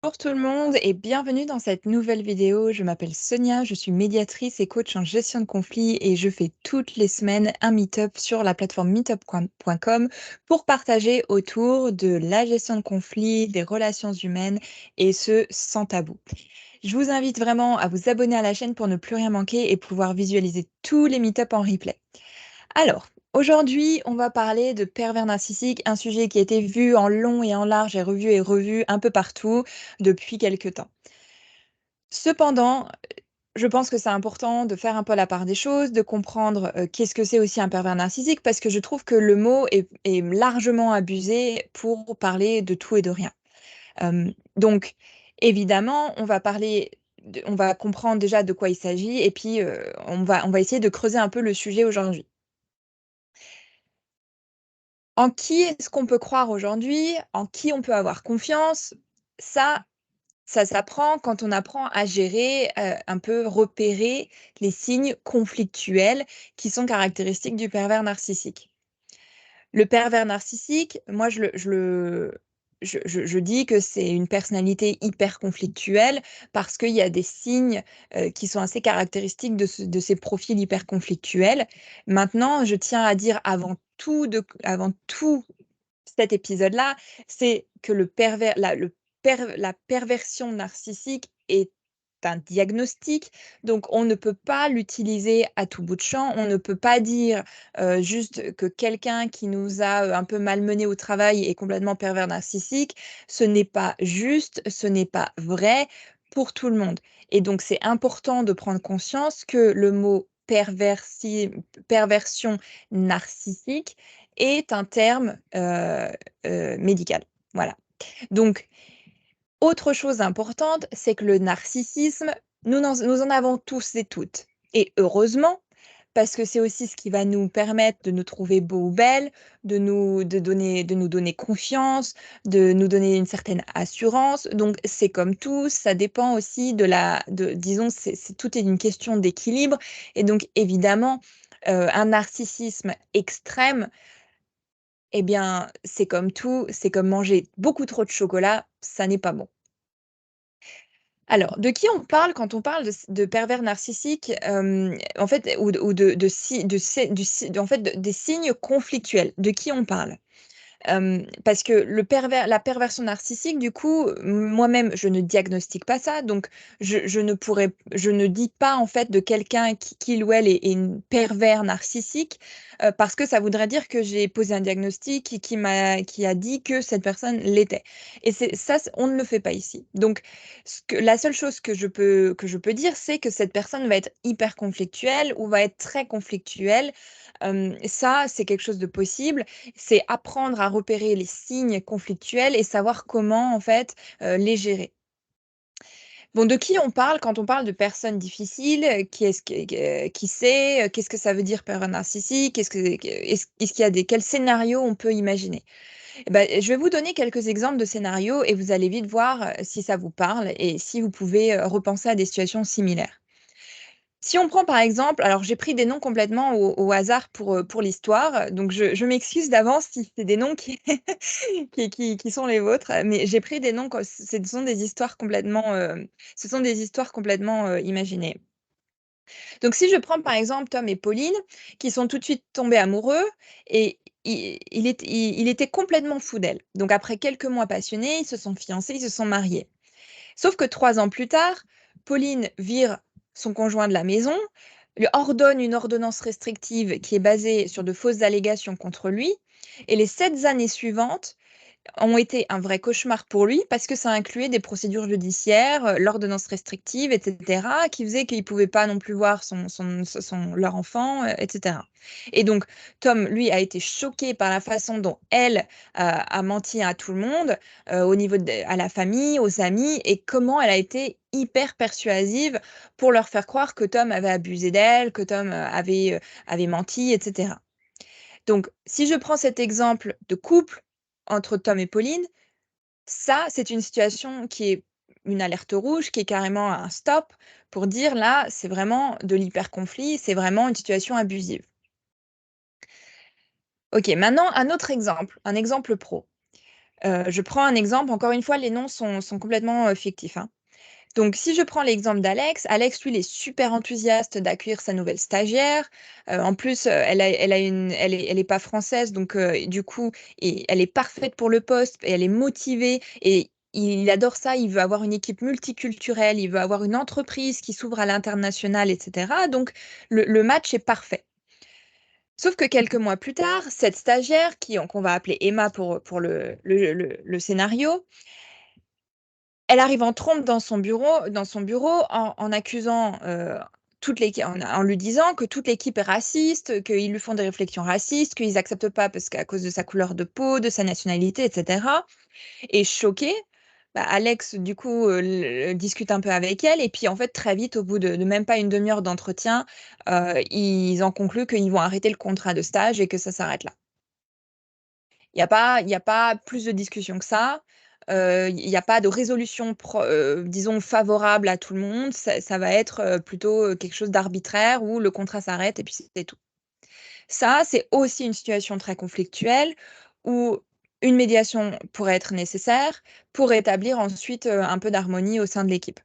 Bonjour tout le monde et bienvenue dans cette nouvelle vidéo. Je m'appelle Sonia, je suis médiatrice et coach en gestion de conflits et je fais toutes les semaines un meet-up sur la plateforme meetup.com pour partager autour de la gestion de conflits, des relations humaines et ce sans tabou. Je vous invite vraiment à vous abonner à la chaîne pour ne plus rien manquer et pouvoir visualiser tous les meet-ups en replay. Alors, aujourd'hui, on va parler de pervers narcissiques, un sujet qui a été vu en long et en large et revu un peu partout depuis quelque temps. Cependant, je pense que c'est important de faire un peu la part des choses, de comprendre, qu'est-ce que c'est aussi un pervers narcissique parce que je trouve que le mot est largement abusé pour parler de tout et de rien. Donc évidemment, on va comprendre déjà de quoi il s'agit et puis, on va essayer de creuser un peu le sujet aujourd'hui. En qui est-ce qu'on peut croire aujourd'hui? En qui on peut avoir confiance? Ça, ça s'apprend quand on apprend à gérer, un peu repérer les signes conflictuels qui sont caractéristiques du pervers narcissique. Le pervers narcissique, moi je dis que c'est une personnalité hyper conflictuelle parce qu'il y a des signes, qui sont assez caractéristiques de ces profils hyper conflictuels. Maintenant, je tiens à dire avant tout cet épisode-là, c'est que la perversion narcissique est un diagnostic, donc on ne peut pas l'utiliser à tout bout de champ. On ne peut pas dire, juste que quelqu'un qui nous a, un peu malmenés au travail est complètement pervers narcissique. Ce n'est pas juste, ce n'est pas vrai pour tout le monde et donc c'est important de prendre conscience que le mot perversion narcissique est un terme, médical. Voilà. Donc, autre chose importante, c'est que le narcissisme, nous en avons tous et toutes et heureusement, parce que c'est aussi ce qui va nous permettre de nous trouver beaux ou belles, de nous donner confiance, de nous donner une certaine assurance. Donc c'est comme tout, ça dépend aussi de disons, tout est une question d'équilibre et donc évidemment, un narcissisme extrême eh bien, c'est comme tout, c'est comme manger beaucoup trop de chocolat, ça n'est pas bon. Alors, de qui on parle quand on parle de pervers narcissiques, en fait, ou de si de sé du si en fait, des signes conflictuels? De qui on parle? Parce que la perversion narcissique, du coup, moi-même, je ne diagnostique pas ça, donc je ne dis pas, en fait, de quelqu'un qui qu'il ou elle est pervers narcissique, parce que ça voudrait dire que j'ai posé un diagnostic et qui a dit que cette personne l'était et c'est ça, on ne le fait pas ici. Donc la seule chose que je peux dire, c'est que cette personne va être hyper conflictuelle ou va être très conflictuelle. Ça, c'est quelque chose de possible, c'est apprendre à repérer les signes conflictuels et savoir comment, en fait, les gérer. Bon, de qui on parle quand on parle de personnes difficiles? Qui est-ce qui c'est? Qu'est-ce que ça veut dire pervers narcissique? Est-ce qu'il y a quels scénarios on peut imaginer? Eh bah, je vais vous donner quelques exemples de scénarios et vous allez vite voir, si ça vous parle et si vous pouvez, repenser à des situations similaires. Si on prend par exemple, alors j'ai pris des noms complètement au hasard pour l'histoire, donc je m'excuse d'avance si c'est des noms qui qui sont les vôtres, mais j'ai pris des noms ce sont des histoires complètement, imaginées. Donc si je prends par exemple Tom et Pauline, qui sont tout de suite tombés amoureux et il était complètement fou d'elle. Donc après quelques mois passionnés, ils se sont fiancés, ils se sont mariés. Sauf que 3 ans plus tard, Pauline vire son conjoint de la maison, lui ordonne une ordonnance restrictive qui est basée sur de fausses allégations contre lui et les 7 années suivantes ont été un vrai cauchemar pour lui parce que ça incluait des procédures judiciaires, l'ordonnance restrictive et cetera, qui faisait qu'il pouvait pas non plus voir leur enfant, et cetera et donc Tom, lui, a été choqué par la façon dont elle, a menti à tout le monde, au niveau à la famille, aux amis et comment elle a été hyper persuasive pour leur faire croire que Tom avait abusé d'elle, que Tom, avait menti et cetera. Donc si je prends cet exemple de couple entre Tom et Pauline, ça, c'est une situation qui est une alerte rouge, qui est carrément un stop pour dire là, c'est vraiment de l'hyper-conflit, c'est vraiment une situation abusive. OK, maintenant un autre exemple, un exemple pro. Je prends un exemple, encore une fois, les noms sont complètement, fictifs, hein. Donc si je prends l'exemple d'Alex, Alex, lui, il est super enthousiaste d'accueillir sa nouvelle stagiaire. En plus, elle est pas française, donc du coup et elle est parfaite pour le poste et elle est motivée et il adore ça. Il veut avoir une équipe multiculturelle, il veut avoir une entreprise qui s'ouvre à l'international et cetera. Donc le match est parfait. Sauf que quelques mois plus tard, cette stagiaire qu'on va appeler Emma pour le scénario, elle arrive en trompe dans son bureau en accusant toute l'équipe, en lui disant que toute l'équipe est raciste, qu'ils lui font des réflexions racistes, qu'ils n'acceptent pas parce qu'à cause de sa couleur de peau, de sa nationalité, etc. Et choquée, bah, Alex, du coup, discute un peu avec elle. Et puis, en fait, très vite, au bout de même pas une demi-heure d'entretien, ils en concluent qu'ils vont arrêter le contrat de stage et que ça s'arrête là. Il y a pas plus de discussion que ça. Il y a pas de résolution disons favorable à tout le monde. Ça va être, plutôt, quelque chose d'arbitraire où le contrat s'arrête et puis c'est tout. Ça, c'est aussi une situation très conflictuelle où une médiation pourrait être nécessaire pour établir ensuite, un peu d'harmonie au sein de l'équipe.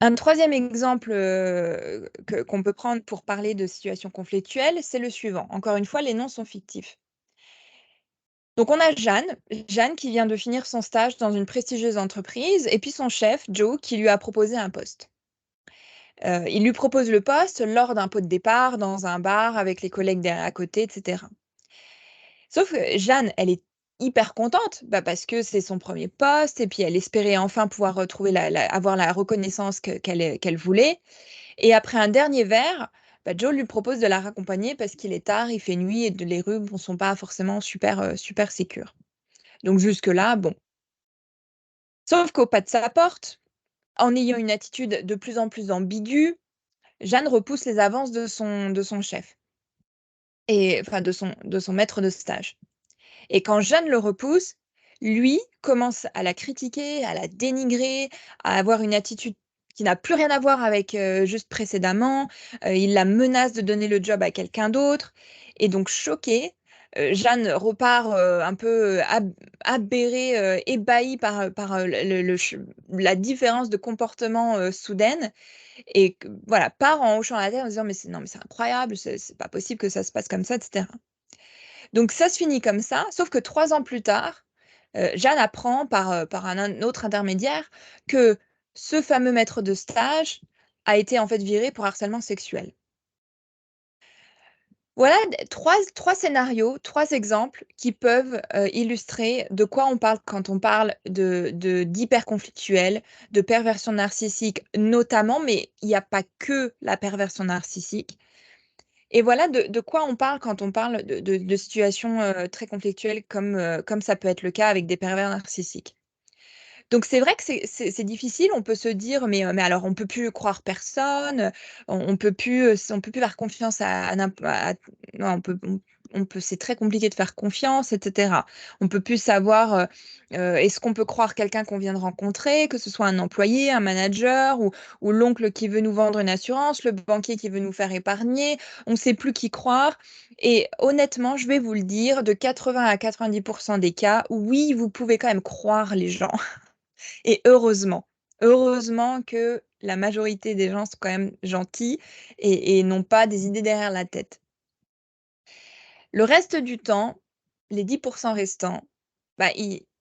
Un troisième exemple, qu'on peut prendre pour parler de situation conflictuelle, c'est le suivant. Encore une fois, les noms sont fictifs. Donc on a Jeanne qui vient de finir son stage dans une prestigieuse entreprise et puis son chef, Joe, qui lui a proposé un poste. Il lui propose le poste lors d'un pot de départ dans un bar avec les collègues derrière à côté, et cetera. Sauf que Jeanne, elle est hyper contente, bah, parce que c'est son premier poste et puis elle espérait enfin pouvoir retrouver avoir la reconnaissance qu'elle voulait. Et après un dernier verre, bah, Joe lui propose de la raccompagner parce qu'il est tard, il fait nuit et les rues ne sont pas forcément super sécures. Donc jusque-là, bon. Sauf qu'au pas de sa porte, en ayant une attitude de plus en plus ambiguë, Jeanne repousse les avances de son chef et enfin de son maître de stage. Et quand Jeanne le repousse, lui commence à la critiquer, à la dénigrer, à avoir une attitude qui n'a plus rien à voir avec, juste précédemment. Il la menace de donner le job à quelqu'un d'autre et donc choquée, Jeanne repart, un peu, aberrée, ébahie par la différence de comportement, soudaine et voilà, part en hochant la tête en disant: «Mais c'est non, mais c'est incroyable, c'est pas possible que ça se passe comme ça» et cetera. Donc ça se finit comme ça, sauf que 3 ans plus tard, Jeanne apprend par un autre intermédiaire que ce fameux maître de stage a été en fait viré pour harcèlement sexuel. Voilà 3 scénarios, 3 exemples qui peuvent, illustrer de quoi on parle quand on parle d'hyper conflictuel, de perversion narcissique notamment, mais il y a pas que la perversion narcissique. Et voilà de quoi on parle quand on parle de situations, très conflictuelles comme ça peut être le cas avec des pervers narcissiques. Donc c'est vrai que c'est difficile, on peut se dire: «Mais alors on peut plus croire personne, on peut plus, on peut plus faire confiance à non, on peut c'est très compliqué de faire confiance et cetera. On peut plus savoir, est-ce qu'on peut croire quelqu'un qu'on vient de rencontrer, que ce soit un employé, un manager ou l'oncle qui veut nous vendre une assurance, le banquier qui veut nous faire épargner?» On ne sait plus qui croire et honnêtement, je vais vous le dire, de 80 à 90 des cas, oui, vous pouvez quand même croire les gens. Et heureusement. Heureusement que la majorité des gens sont quand même gentils et n'ont pas des idées derrière la tête. Le reste du temps, les 10 restants, bah,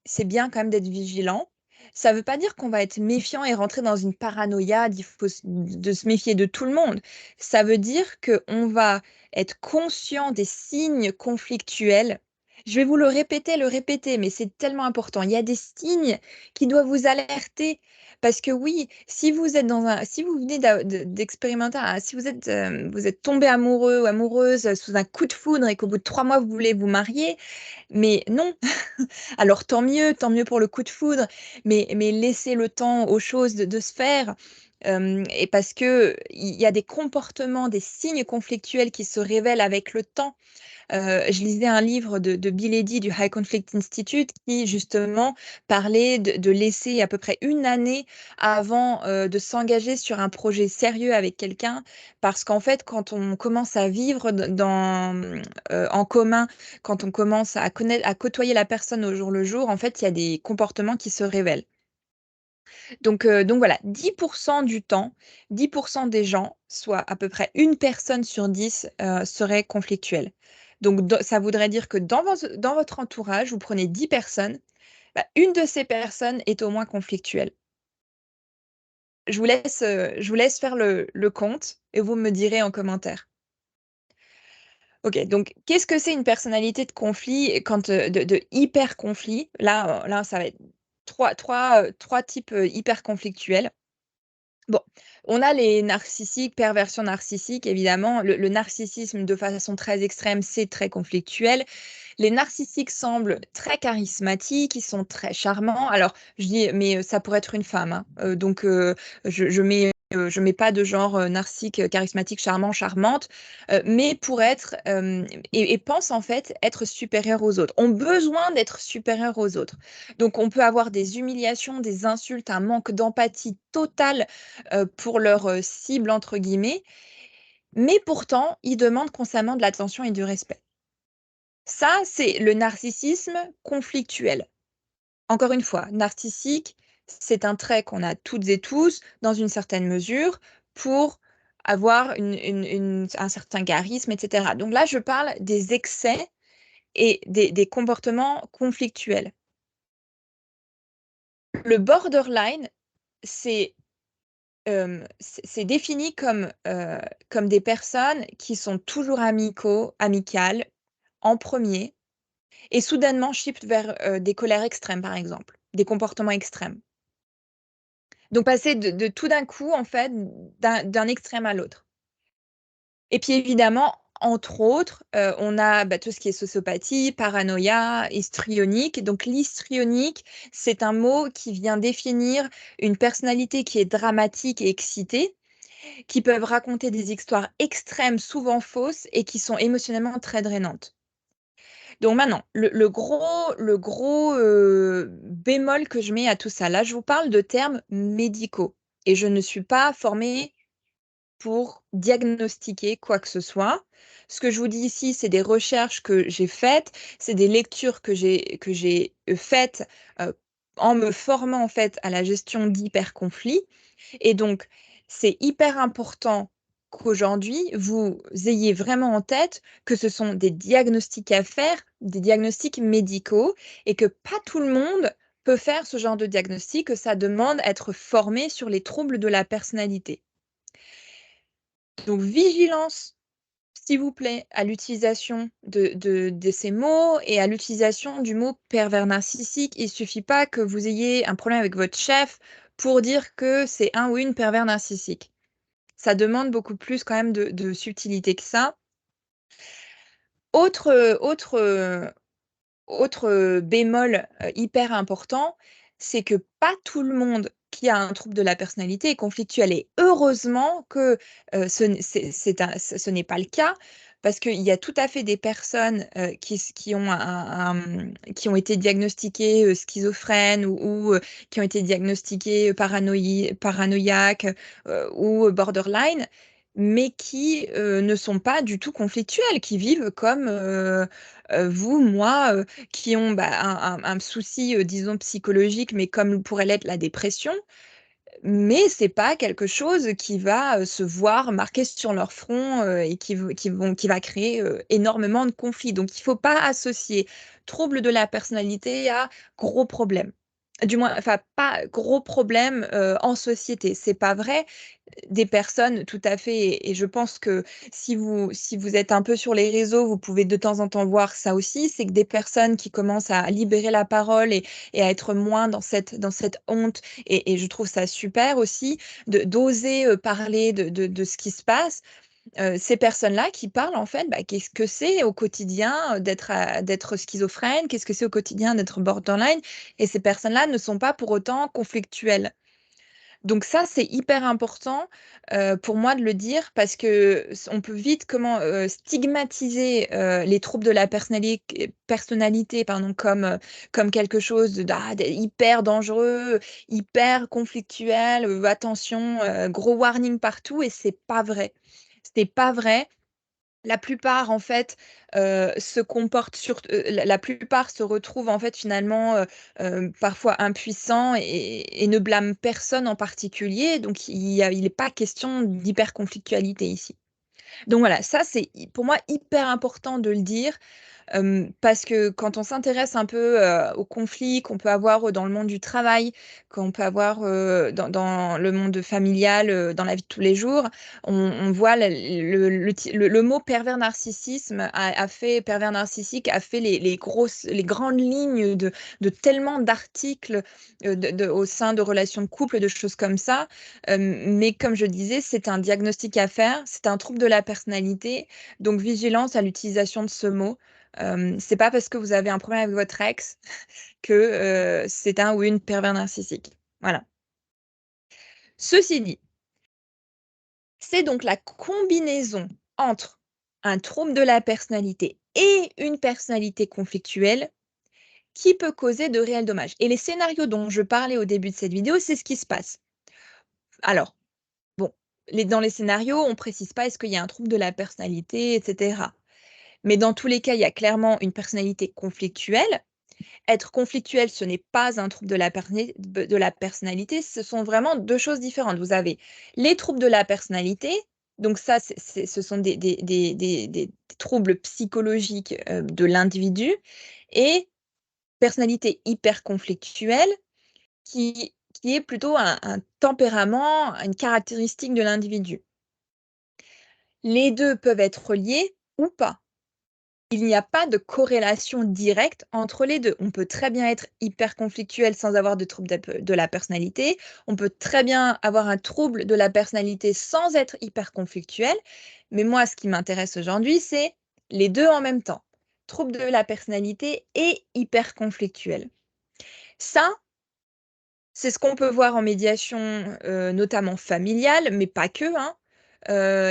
c'est bien quand même d'être vigilant. Ça ne veut pas dire qu'on va être méfiant et rentrer dans une paranoïa d'il faut de se méfier de tout le monde. Ça veut dire qu'on va être conscient des signes conflictuels. Je vais vous le répéter, mais c'est tellement important. Il y a des signes qui doivent vous alerter parce que oui, si vous venez d'expérimenter, si vous êtes tombé amoureux ou amoureuse sous un coup de foudre et qu'au bout de 3 mois vous voulez vous marier, mais non. Alors tant mieux pour le coup de foudre, mais laissez le temps aux choses de se faire. Et parce qu'il y a des comportements, des signes conflictuels qui se révèlent avec le temps. Je lisais un livre de Bill Eddy du High Conflict Institute qui justement parlait de laisser à peu près une année avant de s'engager sur un projet sérieux avec quelqu'un, parce qu'en fait, quand on commence à vivre en commun, quand on commence à connaître, à côtoyer la personne au jour le jour, en fait, il y a des comportements qui se révèlent. Donc voilà, 10% du temps, 10% des gens, soit à peu près une personne sur 10, serait conflictuelle. Donc ça voudrait dire que dans votre entourage, vous prenez 10 personnes, bah, une de ces personnes est au moins conflictuelle. Je vous laisse faire le compte et vous me direz en commentaire. Ok, donc qu'est-ce que c'est une personnalité de conflit quand de hyper conflit? Là, ça va être trois types hyper conflictuels. Bon, on a les narcissiques, perversion narcissique, évidemment. Le narcissisme, de façon très extrême, c'est très conflictuel. Les narcissiques semblent très charismatiques, ils sont très charmants. Alors, je dis, mais ça pourrait être une femme, hein. Donc, je mets pas de genre narcissique, charismatique, charmant, charmante, mais pour être et pensent en fait être supérieurs aux autres, ont besoin d'être supérieurs aux autres. Donc, on peut avoir des humiliations, des insultes, un manque d'empathie totale pour leur cible entre guillemets, mais pourtant, ils demandent constamment de l'attention et du respect. Ça, c'est le narcissisme conflictuel. Encore une fois, narcissique, c'est un trait qu'on a toutes et tous, dans une certaine mesure, pour avoir un certain charisme, etc. Donc là, je parle des excès et des comportements conflictuels. Le borderline, c'est c'est défini comme des personnes qui sont toujours amicales, en premier, et soudainement shift vers des colères extrêmes, par exemple, des comportements extrêmes. Donc passer de tout d'un coup, en fait, d'un extrême à l'autre. Et puis évidemment, entre autres, on a bah, tout ce qui est sociopathie, paranoïa, histrionique. Donc l'histrionique, c'est un mot qui vient définir une personnalité qui est dramatique et excitée, qui peuvent raconter des histoires extrêmes, souvent fausses, et qui sont émotionnellement très drainantes. Donc maintenant, le gros bémol que je mets à tout ça, là, je vous parle de termes médicaux et je ne suis pas formée pour diagnostiquer quoi que ce soit. Ce que je vous dis ici, c'est des recherches que j'ai faites, c'est des lectures que j'ai faites en me formant en fait à la gestion d'hyperconflits. Et donc, c'est hyper important qu'aujourd'hui, vous ayez vraiment en tête que ce sont des diagnostics à faire, des diagnostics médicaux, et que pas tout le monde peut faire ce genre de diagnostic, que ça demande être formé sur les troubles de la personnalité. Donc, vigilance, s'il vous plaît, à l'utilisation de ces mots et à l'utilisation du mot pervers narcissique. Il ne suffit pas que vous ayez un problème avec votre chef pour dire que c'est un ou une pervers narcissique. Ça demande beaucoup plus quand même de subtilité que ça. Autre bémol hyper important, c'est que pas tout le monde qui a un trouble de la personnalité est conflictuel. Et heureusement que ce n'est pas le cas, parce qu'il y a tout à fait des personnes qui ont été diagnostiquées schizophrènes ou qui ont été diagnostiquées paranoïaques ou borderline, mais qui ne sont pas du tout conflictuels, qui vivent comme vous, moi, qui ont bah, un souci, disons, psychologique, mais comme pourrait l'être la dépression, mais c'est pas quelque chose qui va se voir marqué sur leur front et qui va créer énormément de conflits. Donc, il ne faut pas associer trouble de la personnalité à gros problèmes. Du moins, enfin, pas gros problèmes en société. C'est pas vrai, des personnes tout à fait et je pense que si vous êtes un peu sur les réseaux, vous pouvez de temps en temps voir ça aussi, c'est que des personnes qui commencent à libérer la parole et à être moins dans cette honte et je trouve ça super aussi d'oser, parler de ce qui se passe. Ces personnes-là qui parlent en fait, bah, qu'est-ce que c'est au quotidien, d'être schizophrène? Qu'est-ce que c'est au quotidien d'être borderline? Et ces personnes-là ne sont pas pour autant conflictuelles. Donc ça, c'est hyper important, pour moi de le dire parce que on peut vite stigmatiser, les troubles de la personnalité, pardon, comme quelque chose de hyper dangereux, hyper conflictuel, attention, gros warning partout et c'est pas vrai. C'est pas vrai. La plupart, en fait, se comportent la plupart se retrouvent, en fait, finalement, parfois impuissants et ne blâment personne en particulier, donc il est pas question d'hyperconflictualité ici. Donc voilà, ça, c'est pour moi hyper important de le dire. Parce que quand on s'intéresse un peu, aux conflits qu'on peut avoir, dans le monde du travail, qu'on peut avoir, dans le monde familial, dans la vie de tous les jours, on voit le mot pervers narcissique a fait les grandes lignes de tellement d'articles, au sein de relations de couple, de choses comme ça. Mais comme je disais, c'est un diagnostic à faire, c'est un trouble de la personnalité, donc vigilance à l'utilisation de ce mot. C'est pas parce que vous avez un problème avec votre ex que, c'est un ou une pervers narcissique. Voilà. Ceci dit, c'est donc la combinaison entre un trouble de la personnalité et une personnalité conflictuelle qui peut causer de réels dommages et les scénarios dont je parlais au début de cette vidéo, c'est ce qui se passe. Alors, bon, dans les scénarios, on précise pas est-ce qu'il y a un trouble de la personnalité et cetera. Mais dans tous les cas, il y a clairement une personnalité conflictuelle. Être conflictuel, ce n'est pas un trouble de la personnalité, ce sont vraiment 2 choses différentes. Vous avez les troubles de la personnalité, donc ça, ce sont des troubles psychologiques, de l'individu et personnalité hyper conflictuelle qui est plutôt un tempérament, une caractéristique de l'individu. Les 2 peuvent être liés ou pas. Il n'y a pas de corrélation directe entre les 2. On peut très bien être hyper conflictuel sans avoir de trouble de la personnalité. On peut très bien avoir un trouble de la personnalité sans être hyper conflictuel. Mais moi, ce qui m'intéresse aujourd'hui, c'est les 2 en même temps. Trouble de la personnalité et hyper conflictuel. Ça, c'est ce qu'on peut voir en médiation, notamment familiale, mais pas que, hein.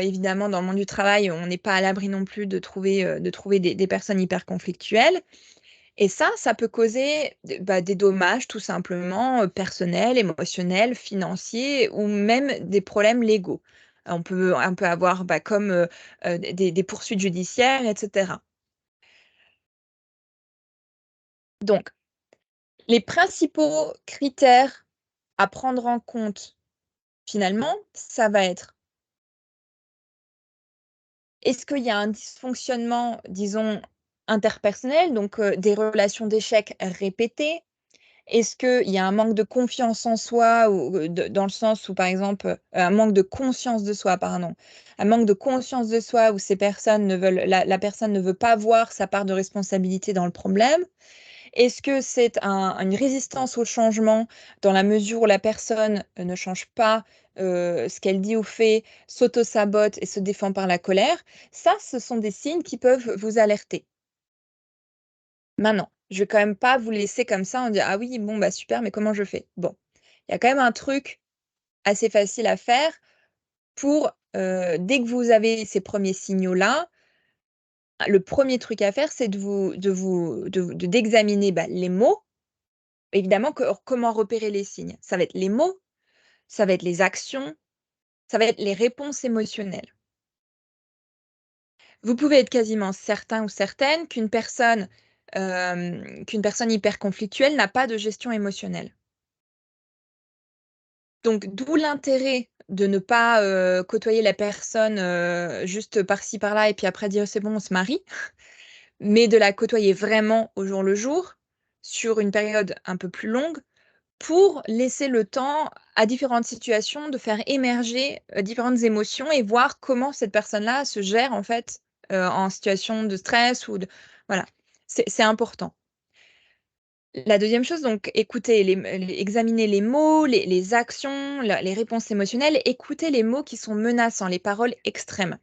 Évidemment, dans le monde du travail, on n'est pas à l'abri non plus de trouver des personnes hyper conflictuelles et ça peut causer des dommages tout simplement, personnels, émotionnels, financiers ou même des problèmes légaux. On peut avoir, comme, des poursuites judiciaires et cetera. Donc les principaux critères à prendre en compte, finalement, ça va être: est-ce qu'il y a un dysfonctionnement, disons, interpersonnel, donc des relations d'échecs répétées? Est-ce qu'il y a un manque de confiance en soi ou dans le sens où, par exemple, un manque de conscience de soi, pardon. Un manque de conscience de soi où ces personnes ne veulent la personne ne veut pas voir sa part de responsabilité dans le problème? Est-ce que c'est une résistance au changement dans la mesure où la personne, ne change pas, ce qu'elle dit ou fait, s'auto-sabote et se défend par la colère? Ça, ce sont des signes qui peuvent vous alerter. Maintenant, je vais quand même pas vous laisser comme ça en dire: «Ah oui, bon, bah, super, mais comment je fais?» Bon, il y a quand même un truc assez facile à faire pour, dès que vous avez ces premiers signaux-là, le premier truc à faire, c'est d'examiner, les mots. Évidemment, comment repérer les signes? Ça va être les mots, ça va être les actions, ça va être les réponses émotionnelles. Vous pouvez être quasiment certain ou certaine qu'une personne hyper conflictuelle n'a pas de gestion émotionnelle. Donc d'où l'intérêt de ne pas, côtoyer la personne, juste par-ci par-là et puis après dire: «C'est bon, on se marie», mais de la côtoyer vraiment au jour le jour, sur une période un peu plus longue pour laisser le temps à différentes situations de faire émerger, différentes émotions et voir comment cette personne-là se gère en fait, en situation de stress ou de voilà. C'est important. La deuxième chose donc écouter examiner les mots, les actions, la les réponses émotionnelles, écouter les mots qui sont menaçants, les paroles extrêmes.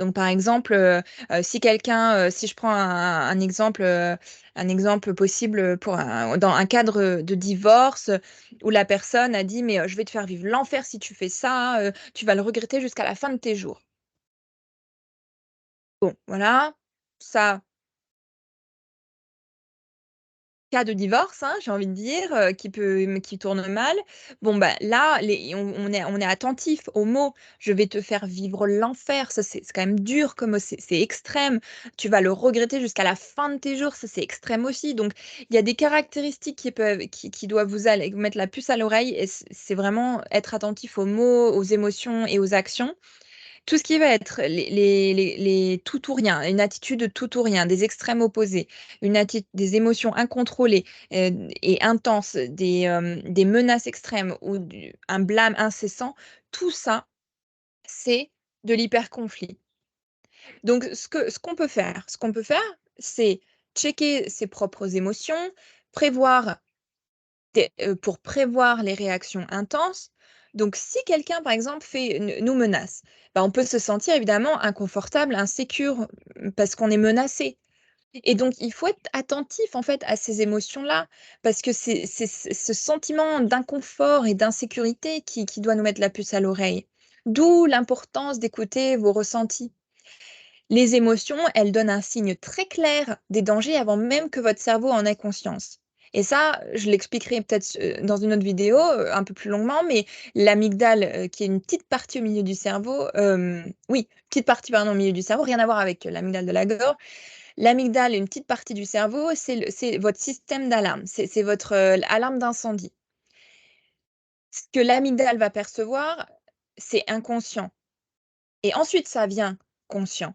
Donc par exemple, si quelqu'un, si je prends un exemple possible, pour un dans un cadre, de divorce, où la personne a dit: «Mais, je vais te faire vivre l'enfer si tu fais ça, tu vas le regretter jusqu'à la fin de tes jours». Bon, voilà, ça cas de divorce, hein, j'ai envie de dire, qui tourne mal. Bon, bah, là, les on est attentif aux mots. «Je vais te faire vivre l'enfer», ça c'est quand même dur comme mot, c'est extrême. «Tu vas le regretter jusqu'à la fin de tes jours», ça c'est extrême aussi. Donc il y a des caractéristiques qui doivent vous mettre la puce à l'oreille et c'est vraiment être attentif aux mots, aux émotions et aux actions. Tout ce qui va être les tout ou rien, une attitude tout ou rien, des extrêmes opposés, des émotions incontrôlées, et intenses, des menaces extrêmes ou un blâme incessant, tout ça, c'est de l'hyperconflit. Donc ce qu'on peut faire, c'est checker ses propres émotions, prévoir pour prévoir les réactions intenses. Donc si quelqu'un, par exemple, nous menace, bah, on peut se sentir évidemment inconfortable, insécure, parce qu'on est menacé et donc il faut être attentif, en fait, à ces émotions-là, parce que c'est ce sentiment d'inconfort et d'insécurité qui doit nous mettre la puce à l'oreille. D'où l'importance d'écouter vos ressentis. Les émotions, elles donnent un signe très clair des dangers avant même que votre cerveau en ait conscience. Et ça, je l'expliquerai peut-être dans une autre vidéo, un peu plus longuement, mais l'amygdale, qui est une petite partie au milieu du cerveau, oui, petite partie, pardon, au milieu du cerveau, rien à voir avec l'amygdale de la gorge. L'amygdale est une petite partie du cerveau, c'est votre système d'alarme, c'est votre, alarme d'incendie. Ce que l'amygdale va percevoir, c'est inconscient et ensuite ça vient conscient.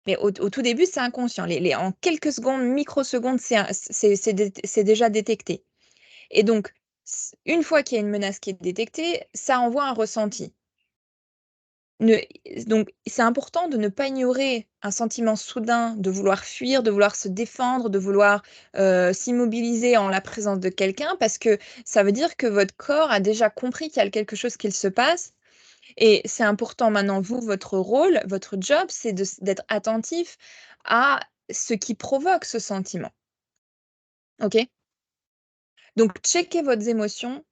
Mais au tout début, c'est inconscient. Les en quelques secondes, microsecondes, c'est déjà détecté et donc une fois qu'il y a une menace qui est détectée, ça envoie un ressenti. Ne Donc c'est important de ne pas ignorer un sentiment soudain de vouloir fuir, de vouloir se défendre, de vouloir, s'immobiliser en la présence de quelqu'un parce que ça veut dire que votre corps a déjà compris qu'il y a quelque chose qui se passe et c'est important maintenant, vous, votre rôle, votre job, c'est d'être attentif à ce qui provoque ce sentiment. OK? Donc checker vos émotions,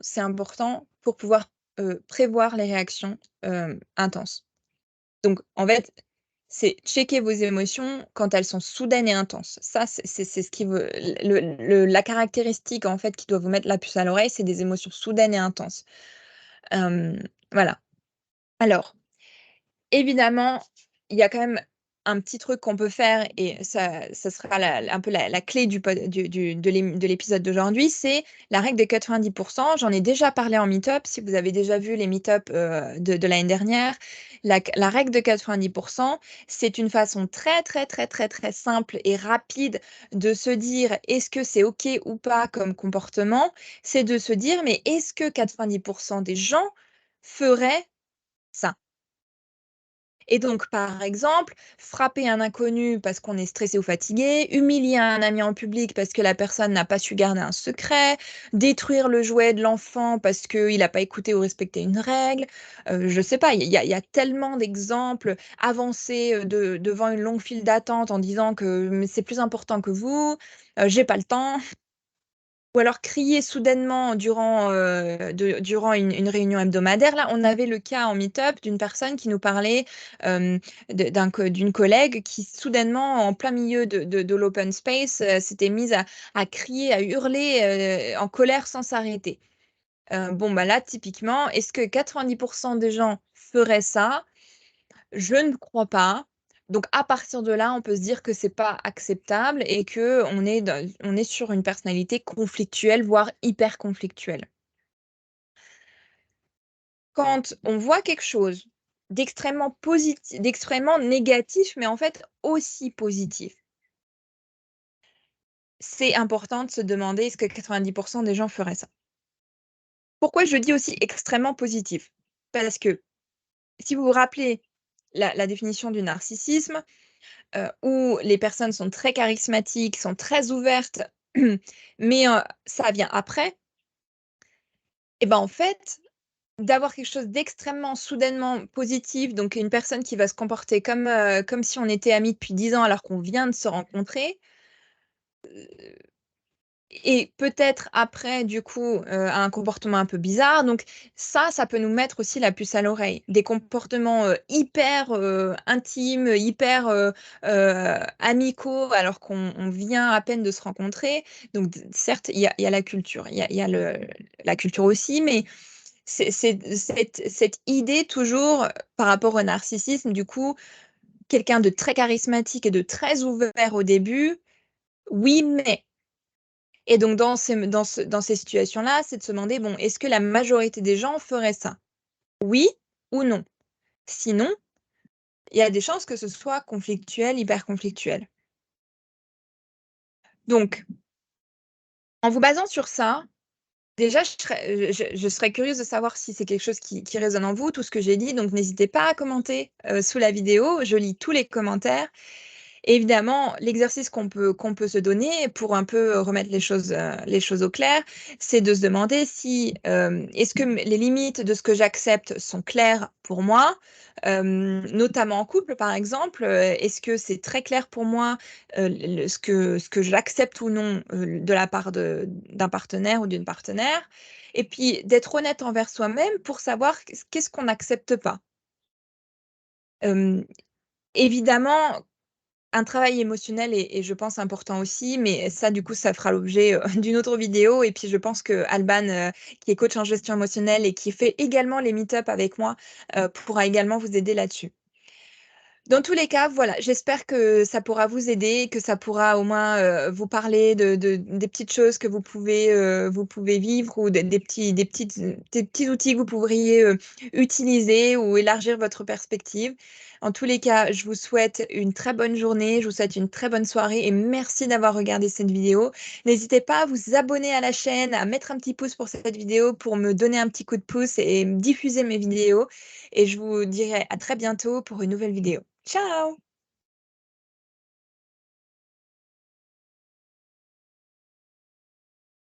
c'est important pour pouvoir, prévoir les réactions, intenses. Donc en fait, c'est checker vos émotions quand elles sont soudaines et intenses. Ça, c'est ce qui veut la caractéristique, en fait, qui doit vous mettre la puce à l'oreille, c'est des émotions soudaines et intenses. Voilà. Alors évidemment, il y a quand même un petit truc qu'on peut faire et ça sera un peu la clé du pod du de l'épisode d'aujourd'hui, c'est la règle des 90. J'en ai déjà parlé en meet-up, si vous avez déjà vu les meet-up, de l'année dernière. La règle de 90, c'est une façon très, très, très, très, très simple et rapide de se dire: «Est-ce que c'est OK ou pas comme comportement?» C'est de se dire: «Mais est-ce que 90 des gens feraient ça?» Et donc, par exemple, frapper un inconnu parce qu'on est stressé ou fatigué, humilier un ami en public parce que la personne n'a pas su garder un secret, détruire le jouet de l'enfant parce qu'il n'a pas écouté ou respecté une règle. Je sais pas, il y a tellement d'exemples. Avancer devant une longue file d'attente en disant que mais c'est plus important que vous, j'ai pas le temps. Ou alors crier soudainement durant une réunion hebdomadaire. Là, on avait le cas en meet-up d'une personne qui nous parlait, d'une collègue qui soudainement, en plein milieu de l'open space, s'était mise à crier, à hurler, en colère sans s'arrêter. Bon, bah, là, typiquement, est-ce que 90 des gens feraient ça? Je ne crois pas. Donc à partir de là, on peut se dire que c'est pas acceptable et qu'on est sur une personnalité conflictuelle, voire hyper conflictuelle. Quand on voit quelque chose d'extrêmement négatif, mais en fait aussi positif, c'est important de se demander est-ce que 90 des gens feraient ça? Pourquoi je dis aussi extrêmement positif? Parce que si vous vous rappelez la définition du narcissisme, où les personnes sont très charismatiques, sont très ouvertes, mais ça vient après et ben, en fait, d'avoir quelque chose d'extrêmement soudainement positif, donc une personne qui va se comporter comme si on était amis depuis 10 ans alors qu'on vient de se rencontrer, et peut-être après du coup, un comportement un peu bizarre. Donc ça peut nous mettre aussi la puce à l'oreille. Des comportements, hyper, intimes, hyper, amicaux alors qu'on vient à peine de se rencontrer. Donc certes, il y a la culture, il y a la culture aussi, mais c'est cette idée toujours par rapport au narcissisme, du coup, quelqu'un de très charismatique et de très ouvert au début, oui, mais. Et donc dans ces situations-là, c'est de se demander, bon, est-ce que la majorité des gens feraient ça? Oui ou non? Sinon, il y a des chances que ce soit conflictuel, hyper conflictuel. Donc, en vous basant sur ça, déjà, je serais curieuse de savoir si c'est quelque chose qui résonne en vous, tout ce que j'ai dit. Donc, n'hésitez pas à commenter sous la vidéo. Je lis tous les commentaires. Évidemment, l'exercice qu'on peut se donner pour un peu remettre les choses au clair, c'est de se demander si, est-ce que les limites de ce que j'accepte sont claires pour moi, notamment en couple, par exemple. Est-ce que c'est très clair pour moi, ce que j'accepte ou non, de la part d'un partenaire ou d'une partenaire? Et puis d'être honnête envers soi-même pour savoir qu'est-ce qu'on n'accepte pas. Hem, Évidemment, un travail émotionnel est je pense important aussi, mais ça du coup ça fera l'objet, d'une autre vidéo. Et puis je pense qu'Alban, qui est coach en gestion émotionnelle et qui fait également les meet-up avec moi, pourra également vous aider là-dessus. Dans tous les cas, voilà, j'espère que ça pourra vous aider, que ça pourra au moins, vous parler de des petites choses que vous pouvez vivre, ou des petits outils que vous pourriez, utiliser ou élargir votre perspective. En tous les cas, je vous souhaite une très bonne journée, je vous souhaite une très bonne soirée et merci d'avoir regardé cette vidéo. N'hésitez pas à vous abonner à la chaîne, à mettre un petit pouce pour cette vidéo pour me donner un petit coup de pouce et diffuser mes vidéos, et je vous dirai à très bientôt pour une nouvelle vidéo. Ciao!